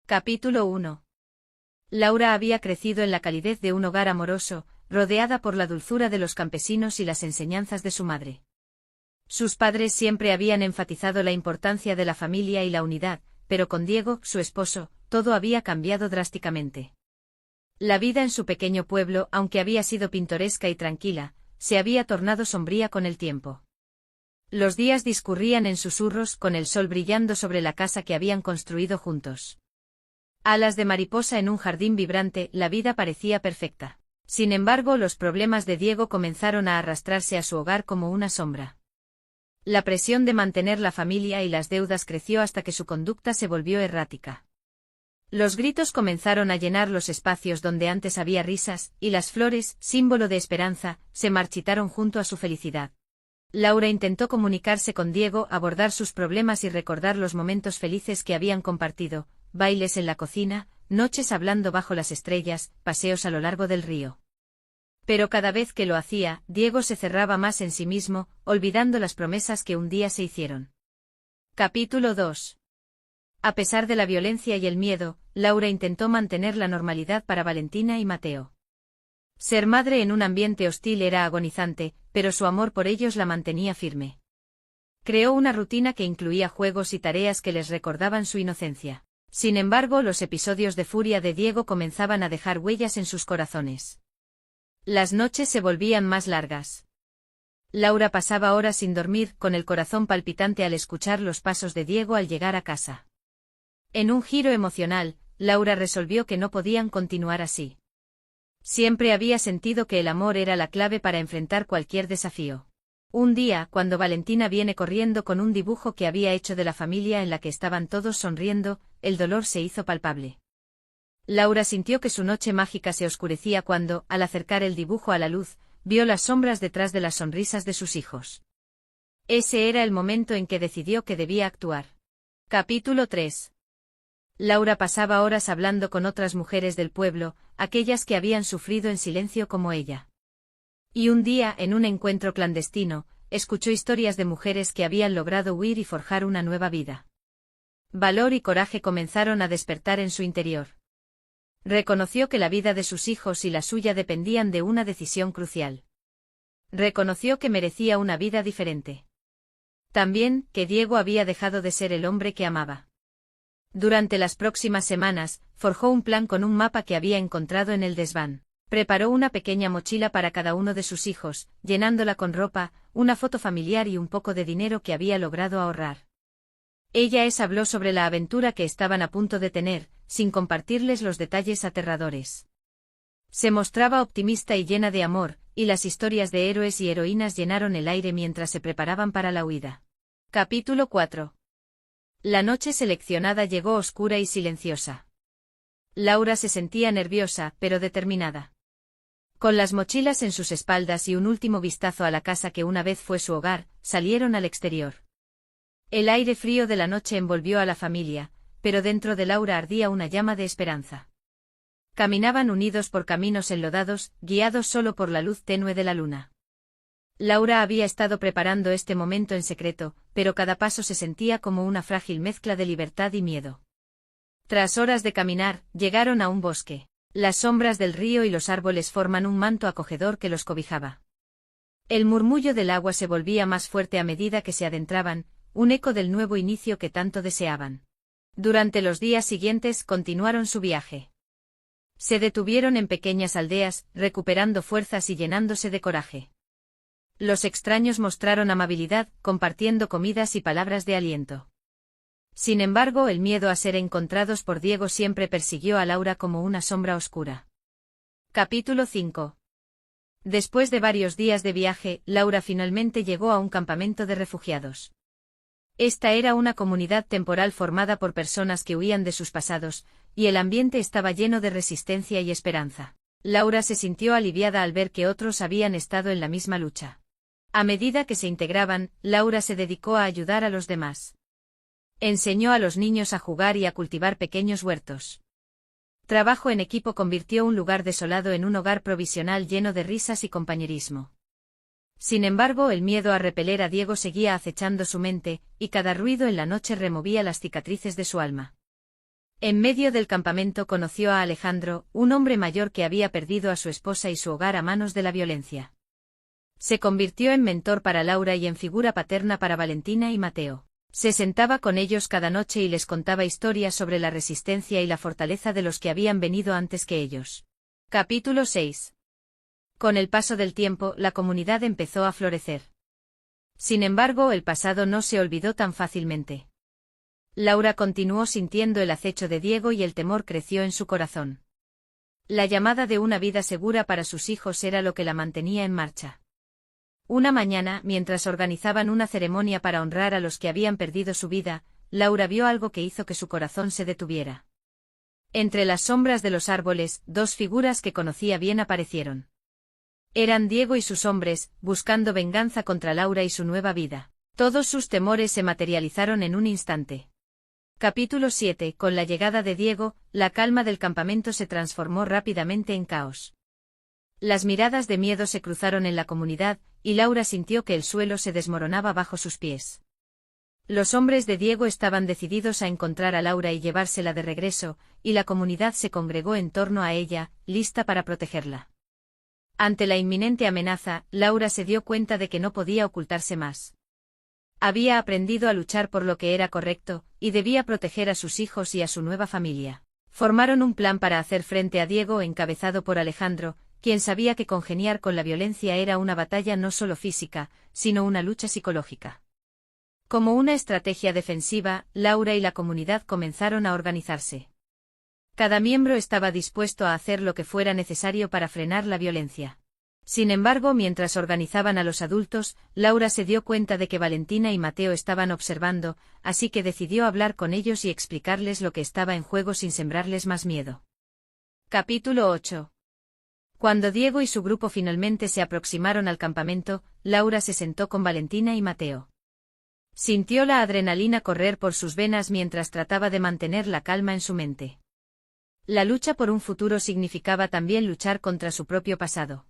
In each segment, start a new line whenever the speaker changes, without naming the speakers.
Capítulo 1. Laura había crecido en la calidez de un hogar amoroso, rodeada por la dulzura de los campesinos y las enseñanzas de su madre. Sus padres siempre habían enfatizado la importancia de la familia y la unidad, pero con Diego, su esposo, todo había cambiado drásticamente. La vida en su pequeño pueblo, aunque había sido pintoresca y tranquila, se había tornado sombría con el tiempo. Los días discurrían en susurros con el sol brillando sobre la casa que habían construido juntos. Alas de mariposa en un jardín vibrante, la vida parecía perfecta. Sin embargo, los problemas de Diego comenzaron a arrastrarse a su hogar como una sombra. La presión de mantener la familia y las deudas creció hasta que su conducta se volvió errática. Los gritos comenzaron a llenar los espacios donde antes había risas, y las flores, símbolo de esperanza, se marchitaron junto a su felicidad. Laura intentó comunicarse con Diego, abordar sus problemas y recordar los momentos felices que habían compartido. Bailes en la cocina, noches hablando bajo las estrellas, paseos a lo largo del río. Pero cada vez que lo hacía, Diego se cerraba más en sí mismo, olvidando las promesas que un día se hicieron. Capítulo 2. A pesar de la violencia y el miedo, Laura intentó mantener la normalidad para Valentina y Mateo. Ser madre en un ambiente hostil era agonizante, pero su amor por ellos la mantenía firme. Creó una rutina que incluía juegos y tareas que les recordaban su inocencia. Sin embargo, los episodios de furia de Diego comenzaban a dejar huellas en sus corazones. Las noches se volvían más largas. Laura pasaba horas sin dormir, con el corazón palpitante al escuchar los pasos de Diego al llegar a casa. En un giro emocional, Laura resolvió que no podían continuar así. Siempre había sentido que el amor era la clave para enfrentar cualquier desafío. Un día, cuando Valentina viene corriendo con un dibujo que había hecho de la familia en la que estaban todos sonriendo, el dolor se hizo palpable. Laura sintió que su noche mágica se oscurecía cuando, al acercar el dibujo a la luz, vio las sombras detrás de las sonrisas de sus hijos. Ese era el momento en que decidió que debía actuar. Capítulo 3. Laura pasaba horas hablando con otras mujeres del pueblo, aquellas que habían sufrido en silencio como ella. Y un día, en un encuentro clandestino, escuchó historias de mujeres que habían logrado huir y forjar una nueva vida. Valor y coraje comenzaron a despertar en su interior. Reconoció que la vida de sus hijos y la suya dependían de una decisión crucial. Reconoció que merecía una vida diferente. También, que Diego había dejado de ser el hombre que amaba. Durante las próximas semanas, forjó un plan con un mapa que había encontrado en el desván. Preparó una pequeña mochila para cada uno de sus hijos, llenándola con ropa, una foto familiar y un poco de dinero que había logrado ahorrar. Ella habló sobre la aventura que estaban a punto de tener, sin compartirles los detalles aterradores. Se mostraba optimista y llena de amor, y las historias de héroes y heroínas llenaron el aire mientras se preparaban para la huida. Capítulo 4. La noche seleccionada llegó oscura y silenciosa. Laura se sentía nerviosa, pero determinada. Con las mochilas en sus espaldas y un último vistazo a la casa que una vez fue su hogar, salieron al exterior. El aire frío de la noche envolvió a la familia, pero dentro de Laura ardía una llama de esperanza. Caminaban unidos por caminos enlodados, guiados solo por la luz tenue de la luna. Laura había estado preparando este momento en secreto, pero cada paso se sentía como una frágil mezcla de libertad y miedo. Tras horas de caminar, llegaron a un bosque. Las sombras del río y los árboles forman un manto acogedor que los cobijaba. El murmullo del agua se volvía más fuerte a medida que se adentraban, un eco del nuevo inicio que tanto deseaban. Durante los días siguientes continuaron su viaje. Se detuvieron en pequeñas aldeas, recuperando fuerzas y llenándose de coraje. Los extraños mostraron amabilidad, compartiendo comidas y palabras de aliento. Sin embargo, el miedo a ser encontrados por Diego siempre persiguió a Laura como una sombra oscura. Capítulo 5. Después de varios días de viaje, Laura finalmente llegó a un campamento de refugiados. Esta era una comunidad temporal formada por personas que huían de sus pasados, y el ambiente estaba lleno de resistencia y esperanza. Laura se sintió aliviada al ver que otros habían estado en la misma lucha. A medida que se integraban, Laura se dedicó a ayudar a los demás. Enseñó a los niños a jugar y a cultivar pequeños huertos. Trabajo en equipo convirtió un lugar desolado en un hogar provisional lleno de risas y compañerismo. Sin embargo, el miedo a repeler a Diego seguía acechando su mente, y cada ruido en la noche removía las cicatrices de su alma. En medio del campamento conoció a Alejandro, un hombre mayor que había perdido a su esposa y su hogar a manos de la violencia. Se convirtió en mentor para Laura y en figura paterna para Valentina y Mateo. Se sentaba con ellos cada noche y les contaba historias sobre la resistencia y la fortaleza de los que habían venido antes que ellos. Capítulo 6. Con el paso del tiempo, la comunidad empezó a florecer. Sin embargo, el pasado no se olvidó tan fácilmente. Laura continuó sintiendo el acecho de Diego y el temor creció en su corazón. La llamada de una vida segura para sus hijos era lo que la mantenía en marcha. Una mañana, mientras organizaban una ceremonia para honrar a los que habían perdido su vida, Laura vio algo que hizo que su corazón se detuviera. Entre las sombras de los árboles, dos figuras que conocía bien aparecieron. Eran Diego y sus hombres, buscando venganza contra Laura y su nueva vida. Todos sus temores se materializaron en un instante. Capítulo 7. Con la llegada de Diego, la calma del campamento se transformó rápidamente en caos. Las miradas de miedo se cruzaron en la comunidad, y Laura sintió que el suelo se desmoronaba bajo sus pies. Los hombres de Diego estaban decididos a encontrar a Laura y llevársela de regreso, y la comunidad se congregó en torno a ella, lista para protegerla. Ante la inminente amenaza, Laura se dio cuenta de que no podía ocultarse más. Había aprendido a luchar por lo que era correcto, y debía proteger a sus hijos y a su nueva familia. Formaron un plan para hacer frente a Diego encabezado por Alejandro, quien sabía que congeniar con la violencia era una batalla no solo física, sino una lucha psicológica. Como una estrategia defensiva, Laura y la comunidad comenzaron a organizarse. Cada miembro estaba dispuesto a hacer lo que fuera necesario para frenar la violencia. Sin embargo, mientras organizaban a los adultos, Laura se dio cuenta de que Valentina y Mateo estaban observando, así que decidió hablar con ellos y explicarles lo que estaba en juego sin sembrarles más miedo. Capítulo 8. Cuando Diego y su grupo finalmente se aproximaron al campamento, Laura se sentó con Valentina y Mateo. Sintió la adrenalina correr por sus venas mientras trataba de mantener la calma en su mente. La lucha por un futuro significaba también luchar contra su propio pasado.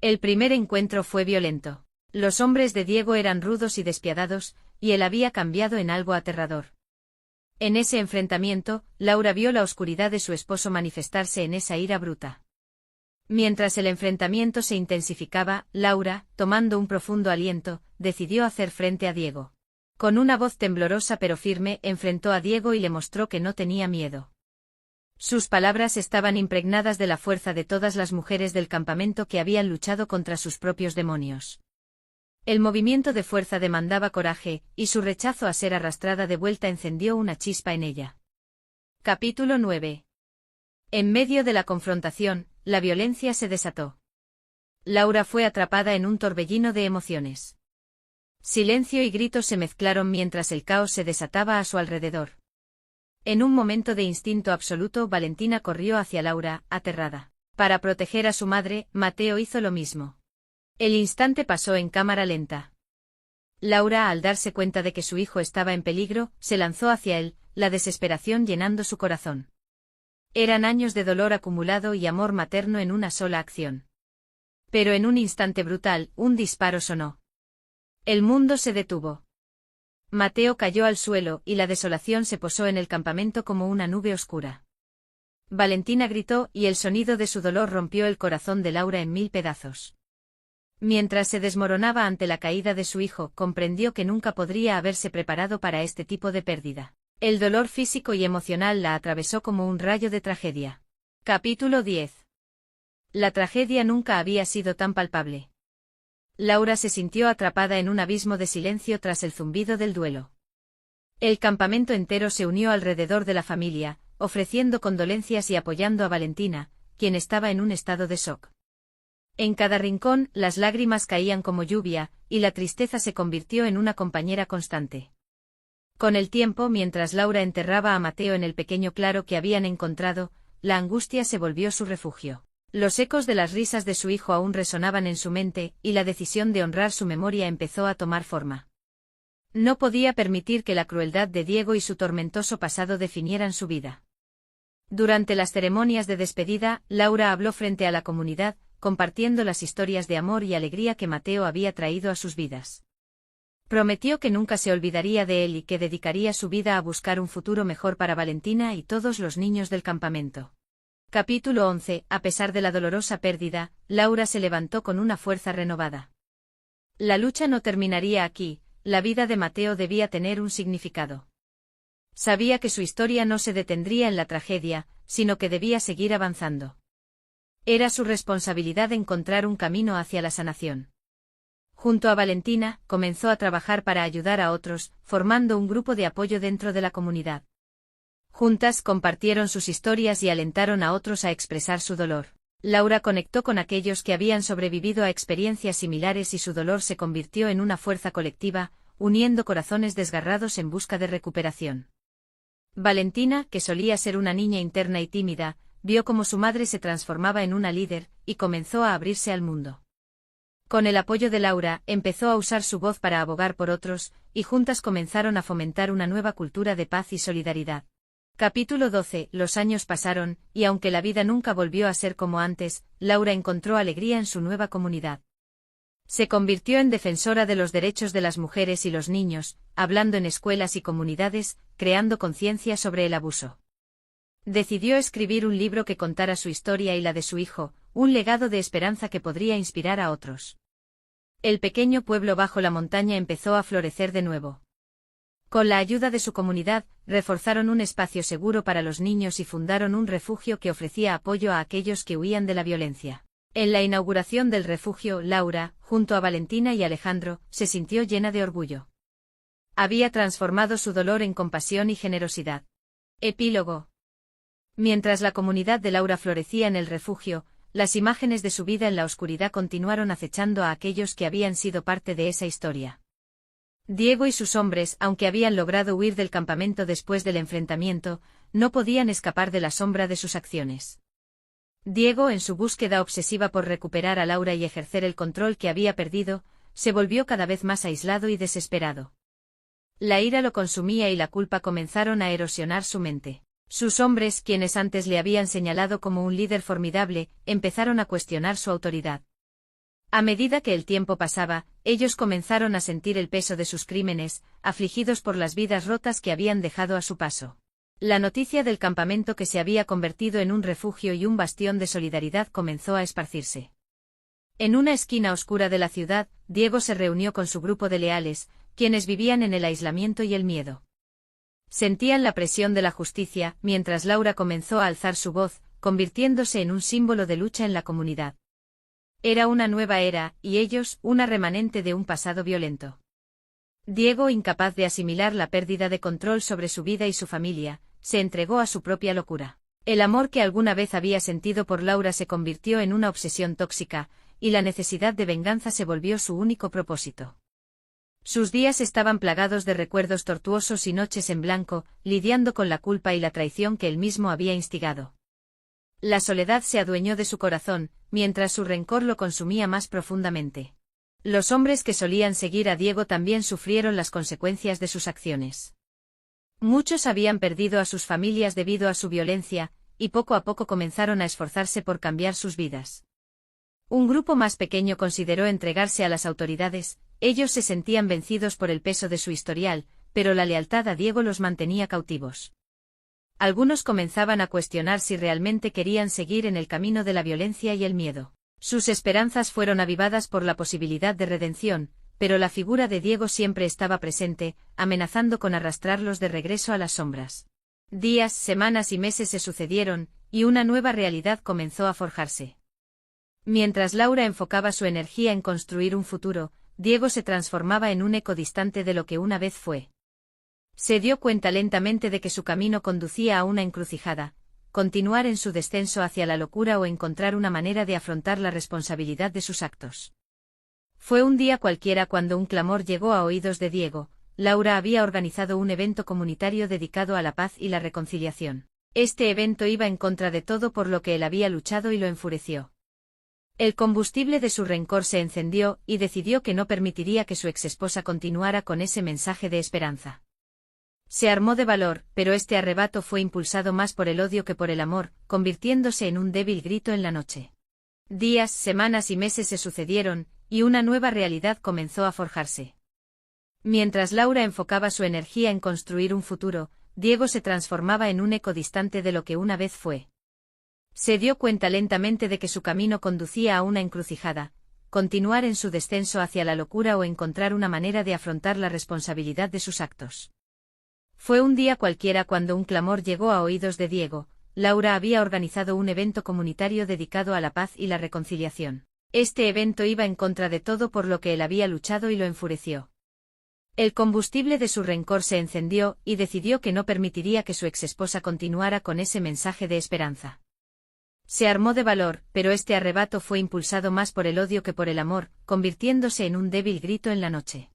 El primer encuentro fue violento. Los hombres de Diego eran rudos y despiadados, y él había cambiado en algo aterrador. En ese enfrentamiento, Laura vio la oscuridad de su esposo manifestarse en esa ira bruta. Mientras el enfrentamiento se intensificaba, Laura, tomando un profundo aliento, decidió hacer frente a Diego. Con una voz temblorosa pero firme, enfrentó a Diego y le mostró que no tenía miedo. Sus palabras estaban impregnadas de la fuerza de todas las mujeres del campamento que habían luchado contra sus propios demonios. El movimiento de fuerza demandaba coraje, y su rechazo a ser arrastrada de vuelta encendió una chispa en ella. Capítulo 9. En medio de la confrontación, la violencia se desató. Laura fue atrapada en un torbellino de emociones. Silencio y gritos se mezclaron mientras el caos se desataba a su alrededor. En un momento de instinto absoluto, Valentina corrió hacia Laura, aterrada. Para proteger a su madre, Mateo hizo lo mismo. El instante pasó en cámara lenta. Laura, al darse cuenta de que su hijo estaba en peligro, se lanzó hacia él, la desesperación llenando su corazón. Eran años de dolor acumulado y amor materno en una sola acción. Pero en un instante brutal, un disparo sonó. El mundo se detuvo. Mateo cayó al suelo y la desolación se posó en el campamento como una nube oscura. Valentina gritó y el sonido de su dolor rompió el corazón de Laura en 1000 pedazos. Mientras se desmoronaba ante la caída de su hijo, comprendió que nunca podría haberse preparado para este tipo de pérdida. El dolor físico y emocional la atravesó como un rayo de tragedia. Capítulo 10. La tragedia nunca había sido tan palpable. Laura se sintió atrapada en un abismo de silencio tras el zumbido del duelo. El campamento entero se unió alrededor de la familia, ofreciendo condolencias y apoyando a Valentina, quien estaba en un estado de shock. En cada rincón, las lágrimas caían como lluvia, y la tristeza se convirtió en una compañera constante. Con el tiempo, mientras Laura enterraba a Mateo en el pequeño claro que habían encontrado, la angustia se volvió su refugio. Los ecos de las risas de su hijo aún resonaban en su mente, y la decisión de honrar su memoria empezó a tomar forma. No podía permitir que la crueldad de Diego y su tormentoso pasado definieran su vida. Durante las ceremonias de despedida, Laura habló frente a la comunidad, compartiendo las historias de amor y alegría que Mateo había traído a sus vidas. Prometió que nunca se olvidaría de él y que dedicaría su vida a buscar un futuro mejor para Valentina y todos los niños del campamento. Capítulo 11. A pesar de la dolorosa pérdida, Laura se levantó con una fuerza renovada. La lucha no terminaría aquí, la vida de Mateo debía tener un significado. Sabía que su historia no se detendría en la tragedia, sino que debía seguir avanzando. Era su responsabilidad encontrar un camino hacia la sanación. Junto a Valentina, comenzó a trabajar para ayudar a otros, formando un grupo de apoyo dentro de la comunidad. Juntas compartieron sus historias y alentaron a otros a expresar su dolor. Laura conectó con aquellos que habían sobrevivido a experiencias similares y su dolor se convirtió en una fuerza colectiva, uniendo corazones desgarrados en busca de recuperación. Valentina, que solía ser una niña interna y tímida, vio cómo su madre se transformaba en una líder, y comenzó a abrirse al mundo. Con el apoyo de Laura, empezó a usar su voz para abogar por otros, y juntas comenzaron a fomentar una nueva cultura de paz y solidaridad. Capítulo 12. Los años pasaron, y aunque la vida nunca volvió a ser como antes, Laura encontró alegría en su nueva comunidad. Se convirtió en defensora de los derechos de las mujeres y los niños, hablando en escuelas y comunidades, creando conciencia sobre el abuso. Decidió escribir un libro que contara su historia y la de su hijo, un legado de esperanza que podría inspirar a otros. El pequeño pueblo bajo la montaña empezó a florecer de nuevo. Con la ayuda de su comunidad, reforzaron un espacio seguro para los niños y fundaron un refugio que ofrecía apoyo a aquellos que huían de la violencia. En la inauguración del refugio, Laura, junto a Valentina y Alejandro, se sintió llena de orgullo. Había transformado su dolor en compasión y generosidad. Epílogo. Mientras la comunidad de Laura florecía en el refugio, las imágenes de su vida en la oscuridad continuaron acechando a aquellos que habían sido parte de esa historia. Diego y sus hombres, aunque habían logrado huir del campamento después del enfrentamiento, no podían escapar de la sombra de sus acciones. Diego, en su búsqueda obsesiva por recuperar a Laura y ejercer el control que había perdido, se volvió cada vez más aislado y desesperado. La ira lo consumía y la culpa comenzaron a erosionar su mente. Sus hombres, quienes antes le habían señalado como un líder formidable, empezaron a cuestionar su autoridad. A medida que el tiempo pasaba, ellos comenzaron a sentir el peso de sus crímenes, afligidos por las vidas rotas que habían dejado a su paso. La noticia del campamento que se había convertido en un refugio y un bastión de solidaridad comenzó a esparcirse. En una esquina oscura de la ciudad, Diego se reunió con su grupo de leales, quienes vivían en el aislamiento y el miedo. Sentían la presión de la justicia, mientras Laura comenzó a alzar su voz, convirtiéndose en un símbolo de lucha en la comunidad. Era una nueva era, y ellos, una remanente de un pasado violento. Diego, incapaz de asimilar la pérdida de control sobre su vida y su familia, se entregó a su propia locura. El amor que alguna vez había sentido por Laura se convirtió en una obsesión tóxica, y la necesidad de venganza se volvió su único propósito. Sus días estaban plagados de recuerdos tortuosos y noches en blanco, lidiando con la culpa y la traición que él mismo había instigado. La soledad se adueñó de su corazón, mientras su rencor lo consumía más profundamente. Los hombres que solían seguir a Diego también sufrieron las consecuencias de sus acciones. Muchos habían perdido a sus familias debido a su violencia, y poco a poco comenzaron a esforzarse por cambiar sus vidas. Un grupo más pequeño consideró entregarse a las autoridades. Ellos se sentían vencidos por el peso de su historial, pero la lealtad a Diego los mantenía cautivos. Algunos comenzaban a cuestionar si realmente querían seguir en el camino de la violencia y el miedo. Sus esperanzas fueron avivadas por la posibilidad de redención, pero la figura de Diego siempre estaba presente, amenazando con arrastrarlos de regreso a las sombras. Días, semanas y meses se sucedieron, y una nueva realidad comenzó a forjarse. Mientras Laura enfocaba su energía en construir un futuro, Diego se transformaba en un eco distante de lo que una vez fue. Se dio cuenta lentamente de que su camino conducía a una encrucijada: continuar en su descenso hacia la locura o encontrar una manera de afrontar la responsabilidad de sus actos. Fue un día cualquiera cuando un clamor llegó a oídos de Diego. Laura había organizado un evento comunitario dedicado a la paz y la reconciliación. Este evento iba en contra de todo por lo que él había luchado y lo enfureció. El combustible de su rencor se encendió, y decidió que no permitiría que su exesposa continuara con ese mensaje de esperanza. Se armó de valor, pero este arrebato fue impulsado más por el odio que por el amor, convirtiéndose en un débil grito en la noche. Días, semanas y meses se sucedieron, y una nueva realidad comenzó a forjarse. Mientras Laura enfocaba su energía en construir un futuro, Diego se transformaba en un eco distante de lo que una vez fue. Se dio cuenta lentamente de que su camino conducía a una encrucijada: continuar en su descenso hacia la locura o encontrar una manera de afrontar la responsabilidad de sus actos. Fue un día cualquiera cuando un clamor llegó a oídos de Diego. Laura había organizado un evento comunitario dedicado a la paz y la reconciliación. Este evento iba en contra de todo por lo que él había luchado y lo enfureció. El combustible de su rencor se encendió y decidió que no permitiría que su exesposa continuara con ese mensaje de esperanza. Se armó de valor, pero este arrebato fue impulsado más por el odio que por el amor, convirtiéndose en un débil grito en la noche.